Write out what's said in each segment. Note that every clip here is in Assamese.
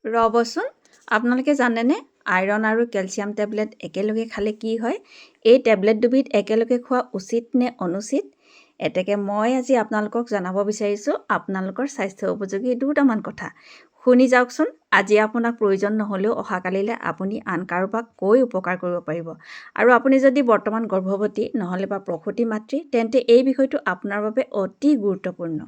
ৰ'বচোন, আপোনালোকে জানেনে আইৰণ আৰু কেলছিয়াম টেবলেট একেলগে খালে কি হয়? এই টেবলেট দুবিধ একেলগে খোৱা উচিত নে অনুচিত? এতেকে মই আজি আপোনালোকক জনাব বিচাৰিছোঁ আপোনালোকৰ স্বাস্থ্য উপযোগী দুটামান কথা। শুনি যাওকচোন। আজি আপোনাক প্ৰয়োজন নহ'লেও অহাকালিলৈ আপুনি আন কাৰোবাক কৈ উপকাৰ কৰিব পাৰিব। আৰু আপুনি যদি বৰ্তমান গৰ্ভৱতী নহ'লে বা প্ৰসূতি মাতৃ, তেন্তে এই বিষয়টো আপোনাৰ বাবে অতি গুৰুত্বপূৰ্ণ।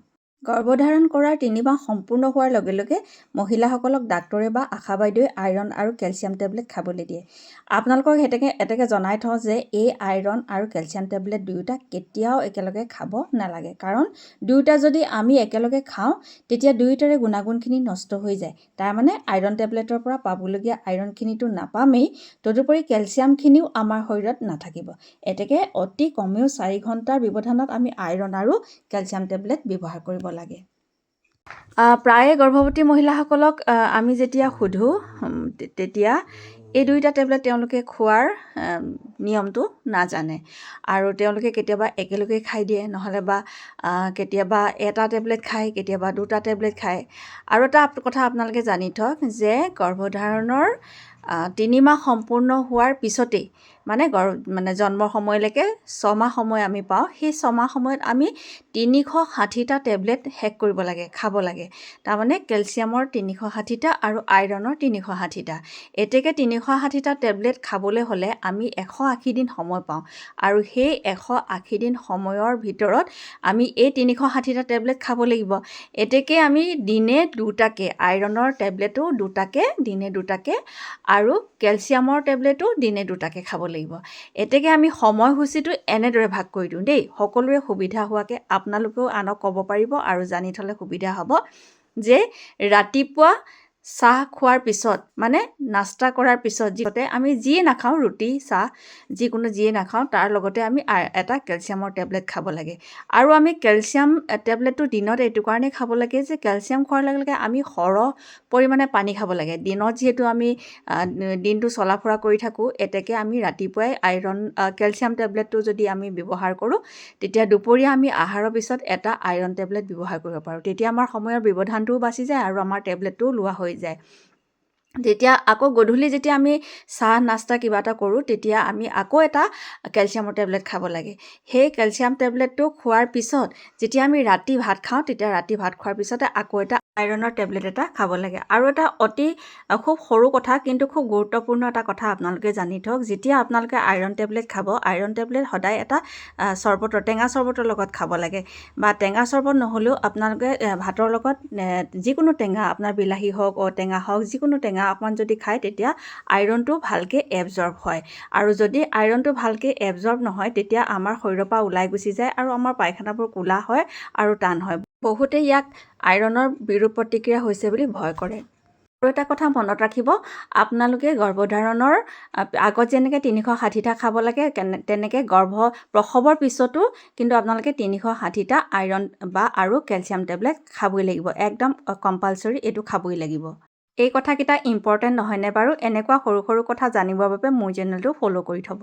গৰ্ভধাৰণ কৰাৰ 3 মাহ সম্পূৰ্ণ হোৱাৰ লগে লগে মহিলাসকলক ডাক্তৰে বা আশা বাইদেৱে আইৰণ আৰু কেলছিয়াম টেবলেট খাবলৈ দিয়ে। আপোনালোকক এতেকে জনাই থওঁ যে এই আইৰণ আৰু কেলছিয়াম টেবলেট দুয়োটা কেতিয়াও একেলগে খাব নালাগে। কাৰণ দুয়োটা যদি আমি একেলগে খাওঁ তেতিয়া দুয়োটাৰে গুণাগুণখিনি নষ্ট হৈ যায়। তাৰমানে আইৰণ টেবলেটৰ পৰা পাবলগীয়া আইৰণখিনিতো নাপামেই, তদুপৰি কেলছিয়ামখিনিও আমাৰ শৰীৰত নাথাকিব। এতেকে অতি কমেও 4 ঘণ্টাৰ ব্যৱধানত আমি আইৰণ আৰু কেলছিয়াম টেবলেট ব্যৱহাৰ কৰিব লাগে। প্ৰায়ে গৰ্ভৱতী মহিলাসকলক আমি যেতিয়া সোধোঁ তেতিয়া এই দুয়োটা টেবলেট তেওঁলোকে খোৱাৰ নিয়মটো নাজানে আৰু তেওঁলোকে কেতিয়াবা একেলগে খাই দিয়ে, নহ'লে বা কেতিয়াবা এটা টেবলেট খায়, কেতিয়াবা দুটা টেবলেট খায়। আৰু এটা কথা আপোনালোকে জানি থওক যে গৰ্ভধাৰণৰ 3 মাহ সম্পূৰ্ণ হোৱাৰ পিছতেই মানে জন্মৰ সময়লৈকে 6 মাহ সময় আমি পাওঁ। সেই 6 মাহ সময়ত আমি 360টা টেবলেট শেষ কৰিব লাগে, খাব লাগে। তাৰমানে কেলছিয়ামৰ 360টা আৰু আইৰণৰ 360টা। এতেকে 360টা টেবলেট খাবলৈ হ'লে আমি 180 দিন সময় পাওঁ। আৰু সেই 180 দিন সময়ৰ ভিতৰত আমি এই 360টা টেবলেট খাব লাগিব। এতেকে আমি দিনে 2টাকে, আইৰণৰ টেবলেটো 2টাকে, দিনে 2টাকে আৰু কেলছিয়ামৰ টেবলেটো দিনে 2টাকে খাব লাগিব। এতেকে আমি সময়সূচীটো এনেদৰে ভাগ কৰি দিওঁ দেই। সকলোৰে সুবিধা হোৱাকৈ আপোনালোকেও আনক ক'ব পাৰিব আৰু জানি থ'লে সুবিধা হ'ব যে ৰাতিপুৱা চাহ খোৱাৰ পিছত, মানে নাস্তা কৰাৰ পিছত যিতে আমি যিয়ে নাখাওঁ, ৰুটি চাহ যিকোনো যিয়ে নাখাওঁ, তাৰ লগতে আমি এটা কেলছিয়ামৰ টেবলেট খাব লাগে। আৰু আমি কেলছিয়াম টেবলেটটো দিনত এইটো কাৰণে খাব লাগে যে কেলছিয়াম খোৱাৰ লগে লগে আমি সৰহ পৰিমাণে পানী খাব লাগে। দিনত যিহেতু আমি দিনটো চলা ফুৰা কৰি থাকোঁ, এতেকে আমি ৰাতিপুৱাই কেলছিয়াম টেবলেটটো যদি আমি ব্যৱহাৰ কৰোঁ তেতিয়া দুপৰীয়া আমি আহাৰৰ পিছত এটা আইৰণ টেবলেট ব্যৱহাৰ কৰিব পাৰোঁ। তেতিয়া আমাৰ সময়ৰ ব্যৱধানটোও বাচি যায় আৰু আমাৰ টেবলেটটোও লোৱা হৈ যায়। তেতিয়া আকৌ গধূলি যেতিয়া আমি চাহ নাস্তা কিবা এটা কৰোঁ তেতিয়া আমি আকৌ এটা কেলছিয়ামৰ টেবলেট খাব লাগে। সেই কেলছিয়াম টেবলেটটো খোৱাৰ পিছত যেতিয়া আমি ৰাতি ভাত খাওঁ তেতিয়া ৰাতি ভাত খোৱাৰ পিছতে আকৌ এটা আইৰণৰ টেবলেট এটা খাব লাগে। আৰু এটা খুব সৰু কথা কিন্তু খুব গুৰুত্বপূৰ্ণ এটা কথা আপোনালোকে জানি থওক, যেতিয়া আপোনালোকে আইৰণ টেবলেট খাব, আইৰণ টেবলেট সদায় এটা টেঙা চৰ্বতৰ লগত খাব লাগে। বা টেঙা চৰ্বত নহ'লেও আপোনালোকে ভাতৰ লগত যিকোনো টেঙা, আপোনাৰ বিলাহী হওক, ঔটেঙা হওক, যিকোনো টেঙা অকণমান যদি খায় তেতিয়া আইৰণটো ভালকৈ এবজৰ্ব হয়। আৰু যদি আইৰণটো ভালকৈ এবজৰ্ব নহয় তেতিয়া আমাৰ শৰীৰৰ পৰা ওলাই গুচি যায় আৰু আমাৰ পায়খানাবোৰ ক'লা হয় আৰু টান হয়। বহুতে ইয়াক আইৰণৰ বিৰূপ প্ৰতিক্ৰিয়া হৈছে বুলি ভয় কৰে। আৰু এটা কথা মনত ৰাখিব, আপোনালোকে গৰ্ভধাৰণৰ আগত যেনেকৈ 360টা খাব লাগে তেনেকৈ প্ৰসৱৰ পিছতো কিন্তু আপোনালোকে 360টা আইৰণ আৰু কেলছিয়াম টেবলেট খাবই লাগিব। একদম কম্পালচৰি এইটো খাবই লাগিব। এই কথাকেইটা ইম্পৰ্টেণ্ট নহয়নে বাৰু? এনেকুৱা সৰু সৰু কথা জানিবৰ বাবে মোৰ চেনেলটো ফ'ল' কৰি থ'ব।